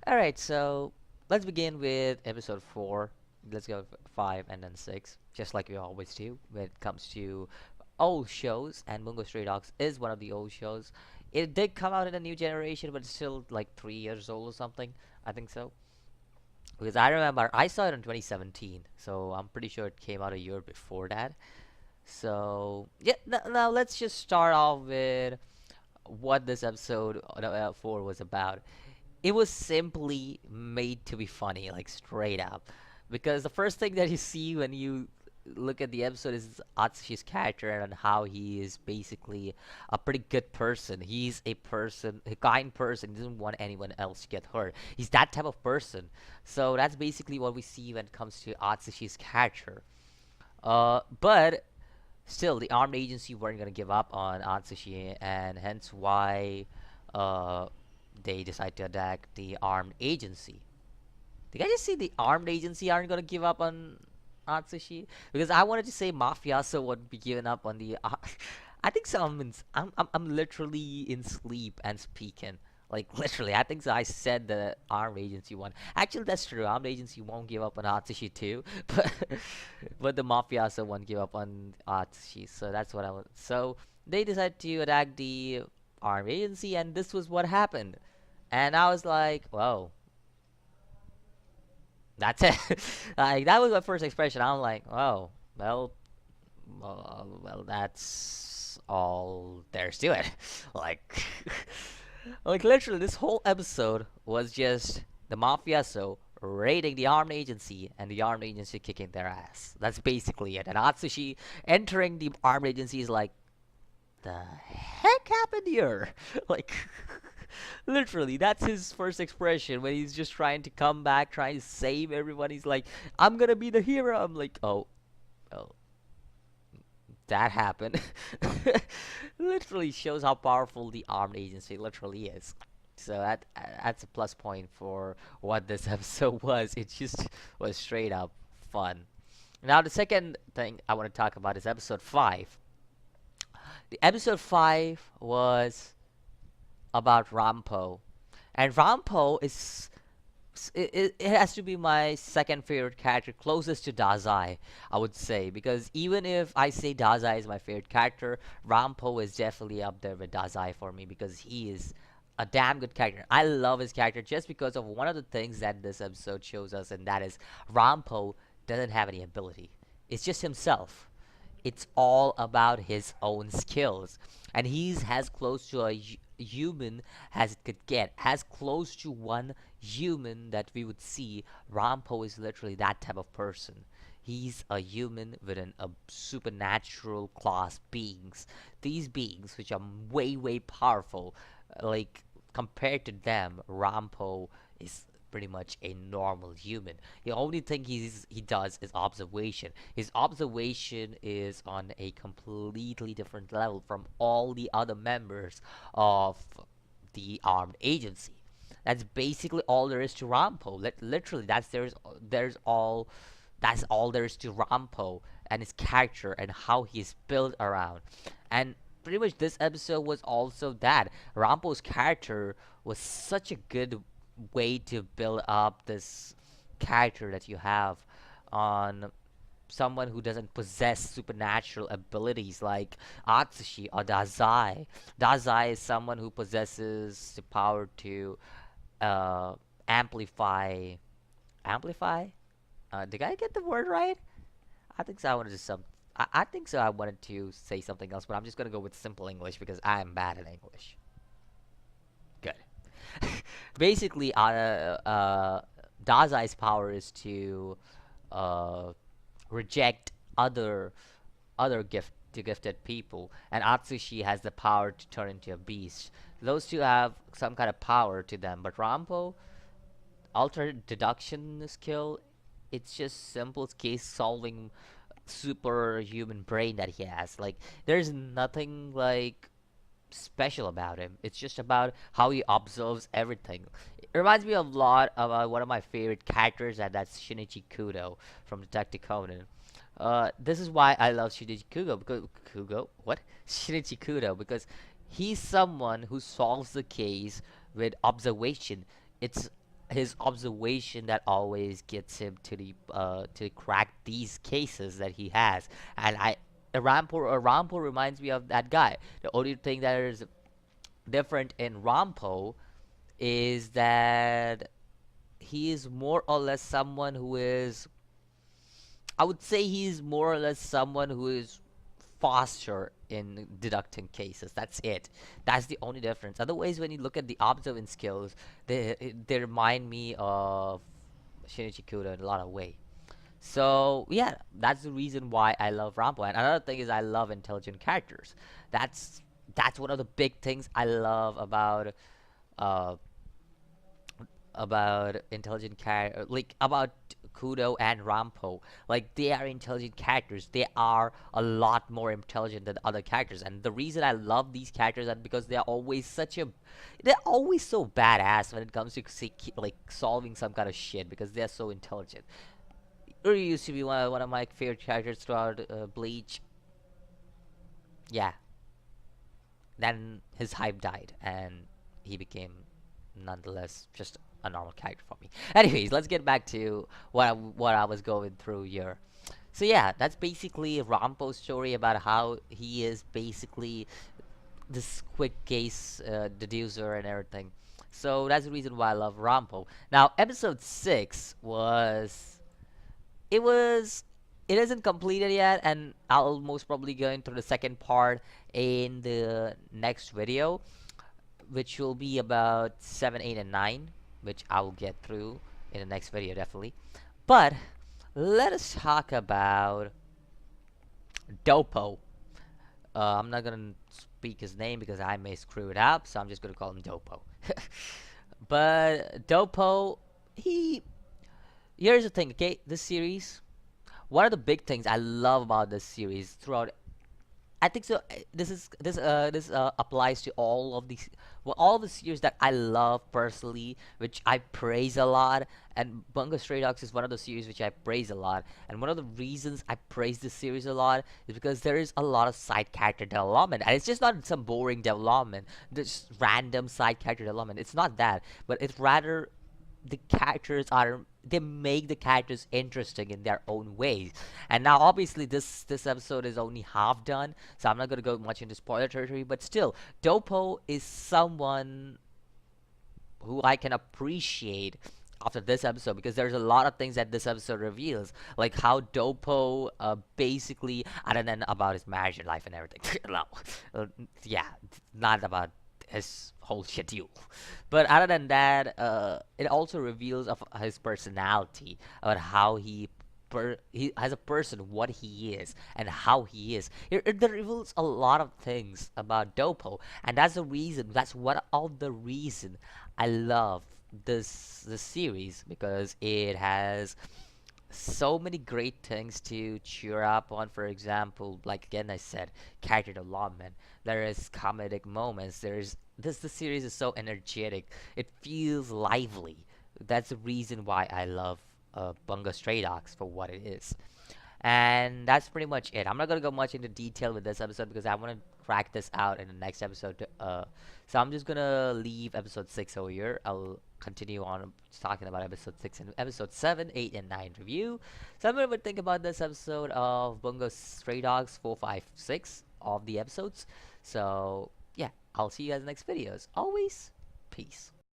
All right, so let's begin with episode 4. Let's go 5 and then 6, just like we always do when it comes to old shows, and Bungo Stray Dogs is one of the old shows. It did come out in a new generation, but it's still like 3 years old or something. I think so. Because I remember I saw it in 2017, so I'm pretty sure it came out a year before that. So, yeah, now let's just start off with what this episode 4 was about. It was simply made to be funny, like straight up. Because the first thing that you see when you look at the episode is Atsushi's character and how he is basically a pretty good person. He's a kind person. He doesn't want anyone else to get hurt. He's that type of person. So that's basically what we see when it comes to Atsushi's character. But still, the armed agency weren't gonna give up on Atsushi, and hence why uh, they decide to attack the armed agency. Did I just say the armed agency aren't gonna give up on Atsushi? Because I wanted to say Mafioso would be giving up on the. I think so. I'm literally in sleep and speaking. Like literally, I think so. I said the armed agency one. Actually, that's true. Armed agency won't give up on Atsushi too, but the Mafioso won't give up on Atsushi. So that's what I was. So they decided to attack the armed agency, and this was what happened. And I was like, whoa, that's it. Like that was my first expression. I'm like, oh, well, that's all there's to it. Like, like literally, this whole episode was just the mafioso raiding the armed agency and the armed agency kicking their ass. That's basically it. And Atsushi entering the armed agency is like, the heck happened here? Like, literally, that's his first expression when he's just trying to come back, trying to save everyone. He's like, I'm gonna be the hero. I'm like, oh, that happened. Literally shows how powerful the armed agency literally is. So that's a plus point for what this episode was. It just was straight up fun. Now the second thing I want to talk about is episode 5. The episode 5 was about Rampo. And Rampo is it has to be my second favorite character, closest to Dazai, I would say. Because even if I say Dazai is my favorite character, Rampo is definitely up there with Dazai for me because he is a damn good character. I love his character just because of one of the things that this episode shows us, and that is Rampo doesn't have any ability. It's just himself. It's all about his own skills, and he's as close to a human as it could get, as close to one human that we would see. Rampo is literally that type of person. He's a human with a supernatural class beings. These beings, which are way powerful, like compared to them, Rampo is pretty much a normal human. The only thing he does is observation. His observation is on a completely different level from all the other members of the armed agency. That's basically all there is to Rampo. Literally, that's all there is to Rampo and his character and how he's built around. And pretty much this episode was also that. Rampo's character was such a good way to build up this character that you have on someone who doesn't possess supernatural abilities like Atsushi or Dazai. Dazai is someone who possesses the power to uh, amplify. Amplify? Did I get the word right? I think so. I think so. I wanted to say something else, but I'm just gonna go with simple English because I'm bad at English. Good. Basically, Dazai's power is to uh, reject other gifted people, and Atsushi has the power to turn into a beast. Those two have some kind of power to them, but Rampo, altered deduction skill, it's just simple case solving superhuman brain that he has. Like there's nothing like special about him. It's just about how he observes everything. It reminds me a lot of one of my favorite characters, and that's Shinichi Kudo from Detective Conan. This is why I love Shinichi Kudo because Shinichi Kudo he's someone who solves the case with observation. It's his observation that always gets him to crack these cases that he has. And Rampo reminds me of that guy. The only thing that is different in Rampo is that he is more or less someone who is, I would say he's more or less someone who is faster in deducting cases. That's it. That's the only difference. Otherwise, when you look at the observing skills, they remind me of Shinichi Kudo in a lot of way. So yeah, that's the reason why I love Rampo. And another thing is I love intelligent characters. That's that's one of the big things I love uh about intelligent character, like about Kudo and Rampo. Like they are intelligent characters. They are a lot more intelligent than other characters. And the reason I love these characters is because they're always so badass when it comes to like solving some kind of shit because they're so intelligent. Uri used to be one of my favorite characters throughout Bleach. Yeah, then his hype died and he became nonetheless just a normal character for me. Anyways, let's get back to what I was going through here. So yeah, that's basically Rampo's story about how he is basically this quick case deducer and everything. So that's the reason why I love Rampo. Now, episode 6 it was it isn't completed yet, and I'll most probably go into the second part in the next video, which will be about 7, 8, and 9, which I will get through in the next video, definitely. But let us talk about Doppo. I'm not gonna speak his name because I may screw it up, so I'm just gonna call him Doppo. But Doppo, he. Here's the thing, okay? This series, one of the big things I love about this series throughout, I think so. This applies to all of these, well, all the series that I love personally, which I praise a lot. And Bungo Stray Dogs is one of the series which I praise a lot. And one of the reasons I praise this series a lot is because there is a lot of side character development, and it's just not some boring development, just random side character development. It's not that, but it's rather the characters are they make the characters interesting in their own ways. And now obviously this episode is only half done, so I'm not going to go much into spoiler territory, but still, Doppo is someone who I can appreciate after this episode, because there's a lot of things that this episode reveals, like how Doppo basically, other than about his marriage and life and everything, no, yeah, not about his whole schedule, but other than that, it also reveals of his personality, about how he as a person, what he is and how he is. It reveals a lot of things about Doppo, and that's the reason. That's one of the reason I love this series, because it has so many great things to cheer up on. For example, like again I said, character development. There is comedic moments. There's this the series is so energetic. It feels lively. That's the reason why I love Bungo Stray Dogs for what it is. And that's pretty much it. I'm not gonna go much into detail with this episode because I want to crack this out in the next episode. So I'm just gonna leave episode 6 over here. I'll continue on talking about episode 6 and episode 7, 8, and 9 review. So I'm gonna think about this episode of Bungo Stray Dogs 4, 5, 6 of the episodes. So yeah, I'll see you guys in the next videos. Always, peace.